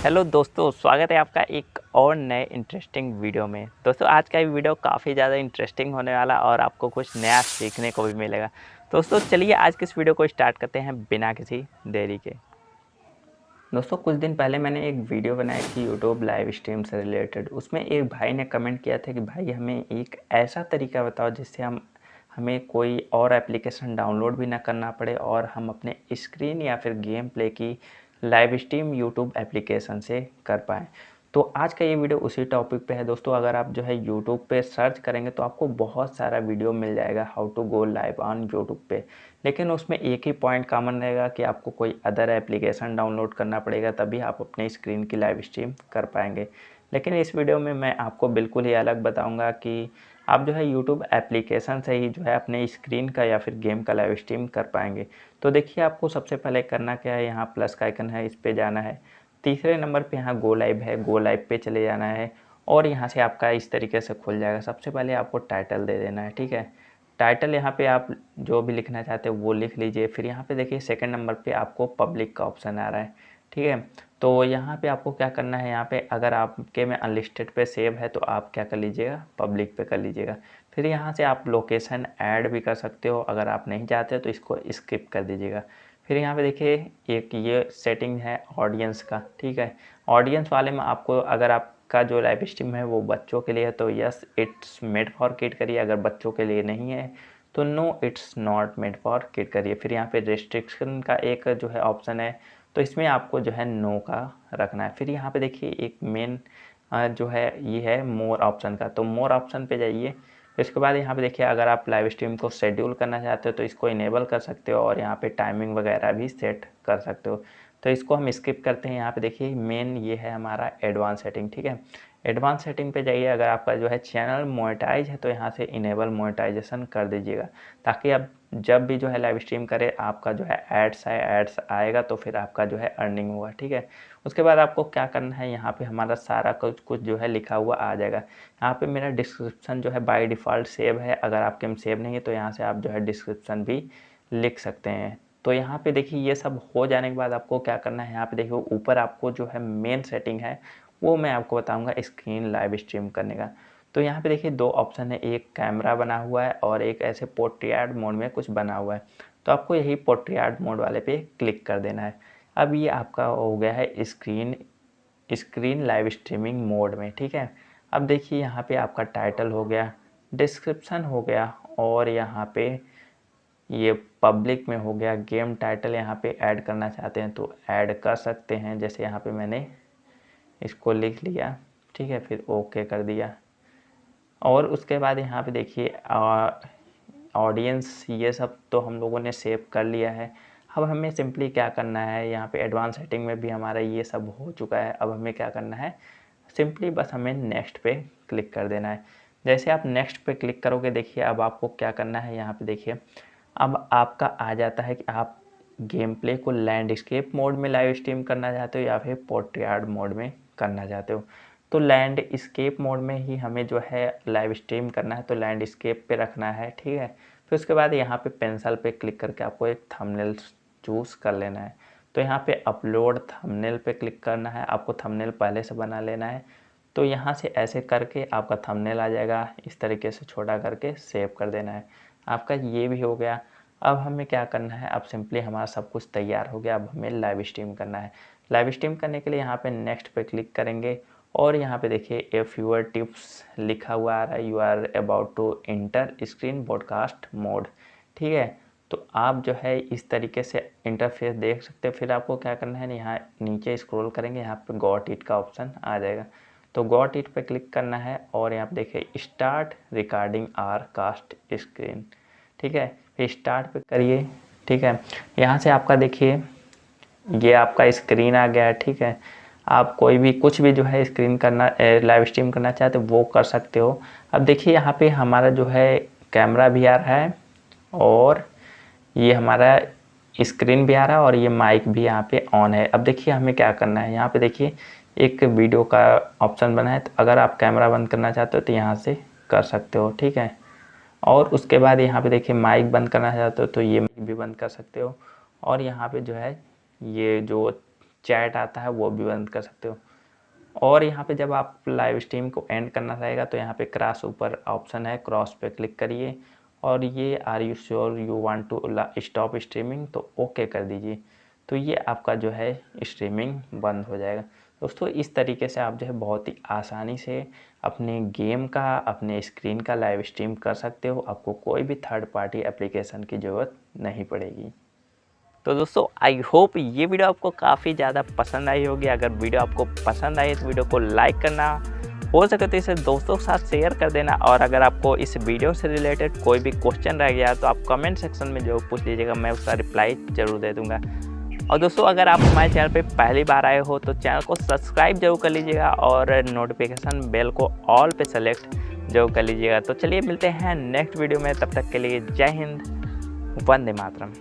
Hello दोस्तों, स्वागत है आपका एक और नए इंटरेस्टिंग वीडियो में। दोस्तों आज का ये वीडियो काफ़ी ज़्यादा इंटरेस्टिंग होने वाला और आपको कुछ नया सीखने को भी मिलेगा। दोस्तों चलिए आज के इस वीडियो को स्टार्ट करते हैं बिना किसी देरी के। दोस्तों कुछ दिन पहले मैंने एक वीडियो बनाई थी यूट्यूब लाइव स्ट्रीम से रिलेटेड। उसमें एक भाई ने कमेंट किया था कि भाई हमें एक ऐसा तरीका बताओ जिससे हमें कोई और एप्लीकेशन डाउनलोड भी ना करना पड़े और हम अपने स्क्रीन या फिर गेम प्ले की लाइव स्ट्रीम यूट्यूब एप्लीकेशन से कर पाएँ। तो आज का ये वीडियो उसी टॉपिक पे है दोस्तों। अगर आप जो है यूट्यूब पे सर्च करेंगे तो आपको बहुत सारा वीडियो मिल जाएगा how to go live on YouTube पे, लेकिन उसमें एक ही पॉइंट कॉमन रहेगा कि आपको कोई अदर एप्लीकेशन डाउनलोड करना पड़ेगा, तभी आप अपने स्क्रीन की लाइव स्ट्रीम कर पाएंगे। लेकिन इस वीडियो में मैं आपको बिल्कुल ही अलग बताऊंगा कि आप जो है यूट्यूब एप्लीकेशन से ही जो है अपने स्क्रीन का या फिर गेम का लाइव स्ट्रीम कर पाएंगे। तो देखिए आपको सबसे पहले करना क्या है, यहाँ प्लस का आइकन है, इस पर जाना है। तीसरे नंबर पे यहाँ गो लाइव है, गो लाइव पे चले जाना है और यहाँ से आपका इस तरीके से खुल जाएगा। सबसे पहले आपको टाइटल दे देना है, ठीक है। टाइटल यहाँ पे आप जो भी लिखना चाहते हो वो लिख लीजिए। फिर यहाँ पे देखिए सेकंड नंबर पे आपको पब्लिक का ऑप्शन आ रहा है, ठीक है। तो यहाँ पे आपको क्या करना है, यहाँ पे अगर आपके में अनलिस्टेड पे सेव है तो आप क्या कर लीजिएगा, पब्लिक पे कर लीजिएगा। फिर यहाँ से आप लोकेशन ऐड भी कर सकते हो, अगर आप नहीं चाहते तो इसको स्किप कर दीजिएगा। फिर यहाँ पे देखिए एक ये सेटिंग है ऑडियंस का, ठीक है। ऑडियंस वाले में आपको अगर आपका जो लाइव स्ट्रीम है वो बच्चों के लिए है तो yes it's made for kid करिए, अगर बच्चों के लिए नहीं है तो no it's not made for kid करिए। फिर यहाँ पे रिस्ट्रिक्शन का एक जो है ऑप्शन है, तो इसमें आपको जो है नो का रखना है। फिर यहाँ पे देखिए एक मेन जो है ये है मोर ऑप्शन का, तो मोर ऑप्शन पे जाइए। इसके बाद यहाँ पे देखिए अगर आप लाइव स्ट्रीम को शेड्यूल करना चाहते हो तो इसको इनेबल कर सकते हो और यहाँ पे टाइमिंग वगैरह भी सेट कर सकते हो। तो इसको हम स्किप करते हैं। यहाँ पे देखिए मेन ये है हमारा एडवांस सेटिंग, ठीक है। एडवांस सेटिंग पे जाइए। अगर आपका जो है चैनल मोनेटाइज है तो यहाँ से इनेबल मोनेटाइजेशन कर दीजिएगा, ताकि आप जब भी जो है लाइव स्ट्रीम करें आपका जो है एड्स आएगा तो फिर आपका जो है अर्निंग होगा, ठीक है। उसके बाद आपको क्या करना है, यहाँ पे हमारा सारा कुछ जो है लिखा हुआ आ जाएगा। यहाँ पे मेरा डिस्क्रिप्शन जो है बाय डिफ़ॉल्ट सेव है, अगर आपके में सेव नहीं है तो यहाँ से आप जो है डिस्क्रिप्शन भी लिख सकते हैं। तो यहाँ पे देखिए ये सब हो जाने के बाद आपको क्या करना है, यहाँ पे देखिए ऊपर आपको जो है मेन सेटिंग है वो मैं आपको बताऊंगा स्क्रीन लाइव स्ट्रीम करने का। तो यहाँ पे देखिए दो ऑप्शन है, एक कैमरा बना हुआ है और एक ऐसे पोर्ट्रेट मोड में कुछ बना हुआ है। तो आपको यही पोर्ट्रेट मोड वाले पे क्लिक कर देना है। अब ये आपका हो गया है स्क्रीन लाइव स्ट्रीमिंग मोड में, ठीक है। अब देखिए यहाँ पे आपका टाइटल हो गया, डिस्क्रिप्शन हो गया और यहाँ पे ये पब्लिक में हो गया। गेम टाइटल यहाँ पे ऐड करना चाहते हैं तो ऐड कर सकते हैं, जैसे यहाँ पे मैंने इसको लिख लिया, ठीक है। फिर ओके कर दिया और उसके बाद यहाँ पे देखिए ऑडियंस ये सब तो हम लोगों ने सेव कर लिया है। अब हमें सिंपली क्या करना है, यहाँ पे एडवांस सेटिंग में भी हमारा ये सब हो चुका है। अब हमें क्या करना है, सिंपली बस हमें नेक्स्ट पे क्लिक कर देना है। जैसे आप नेक्स्ट पे क्लिक करोगे देखिए अब आपको क्या करना है, यहाँ पे देखिए अब आपका आ जाता है कि आप गेम प्ले को लैंडस्केप मोड में लाइव स्ट्रीम करना चाहते हो या फिर पोर्ट्रेट मोड में करना चाहते हो। तो लैंडस्केप मोड में ही हमें जो है लाइव स्ट्रीम करना है, तो लैंडस्केप पे रखना है, ठीक है। फिर उसके बाद यहाँ पे पेंसिल पे क्लिक करके आपको एक थंबनेल चूज़ कर लेना है। तो यहाँ पे अपलोड थंबनेल पे क्लिक करना है, आपको थंबनेल पहले से बना लेना है। तो यहाँ से ऐसे करके आपका थंबनेल आ जाएगा, इस तरीके से छोटा करके सेव कर देना है। आपका ये भी हो गया। अब हमें क्या करना है, अब सिंपली हमारा सब कुछ तैयार हो गया। अब हमें लाइव स्ट्रीम करना है। लाइव स्ट्रीम करने के लिए यहाँ पे नेक्स्ट पे क्लिक करेंगे और यहाँ पे देखिए इफ़ यूर टिप्स लिखा हुआ आ रहा है, you are about to enter screen broadcast mode, ठीक है। तो आप जो है इस तरीके से इंटरफेस देख सकते हो। फिर आपको क्या करना है, यहाँ नीचे स्क्रॉल करेंगे, यहाँ पे गॉट इट का ऑप्शन आ जाएगा। तो गॉट इट पे क्लिक करना है और यहाँ पे देखिए start recording or cast screen, ठीक है। फिर स्टार्ट पे करिए, ठीक है। यहाँ से आपका देखिए ये आपका स्क्रीन आ गया है, ठीक है। आप कोई भी कुछ भी जो है स्क्रीन करना लाइव स्ट्रीम करना चाहते हो वो कर सकते हो। अब देखिए यहाँ पे हमारा जो है कैमरा भी आ रहा है और ये हमारा स्क्रीन भी आ रहा है और ये माइक भी यहाँ पे ऑन है। अब देखिए हमें क्या करना है, यहाँ पे देखिए एक वीडियो का ऑप्शन बना है, तो अगर आप कैमरा बंद करना चाहते हो तो यहाँ से कर सकते हो, ठीक है। और उसके बाद यहाँ पे देखिए माइक बंद करना चाहते हो तो ये माइक भी बंद कर सकते हो। और यहाँ पे जो है ये जो चैट आता है वो भी बंद कर सकते हो। और यहाँ पे जब आप लाइव स्ट्रीम को एंड करना रहेगा तो यहाँ पे क्रॉस ऊपर ऑप्शन है, क्रॉस पे क्लिक करिए और ये are you sure you want to stop streaming, तो ओके कर दीजिए। तो ये आपका जो है स्ट्रीमिंग बंद हो जाएगा। दोस्तों इस तरीके से आप जो है बहुत ही आसानी से अपने गेम का, अपने स्क्रीन का लाइव स्ट्रीम कर सकते हो। आपको कोई भी थर्ड पार्टी एप्लीकेशन की ज़रूरत नहीं पड़ेगी। तो दोस्तों आई होप ये वीडियो आपको काफ़ी ज़्यादा पसंद आई होगी। अगर वीडियो आपको पसंद आई तो वीडियो को लाइक करना, हो सके तो इसे दोस्तों के साथ शेयर कर देना। और अगर आपको इस वीडियो से रिलेटेड कोई भी क्वेश्चन रह गया तो आप कमेंट सेक्शन में जो पूछ लीजिएगा, मैं उसका रिप्लाई ज़रूर दे दूँगा। और दोस्तों अगर आप हमारे चैनल पे पहली बार आए हो तो चैनल को सब्सक्राइब जरूर कर लीजिएगा और नोटिफिकेशन बेल को ऑल पे सेलेक्ट जरूर कर लीजिएगा। तो चलिए मिलते हैं नेक्स्ट वीडियो में, तब तक के लिए जय हिंद, वंदे मातरम।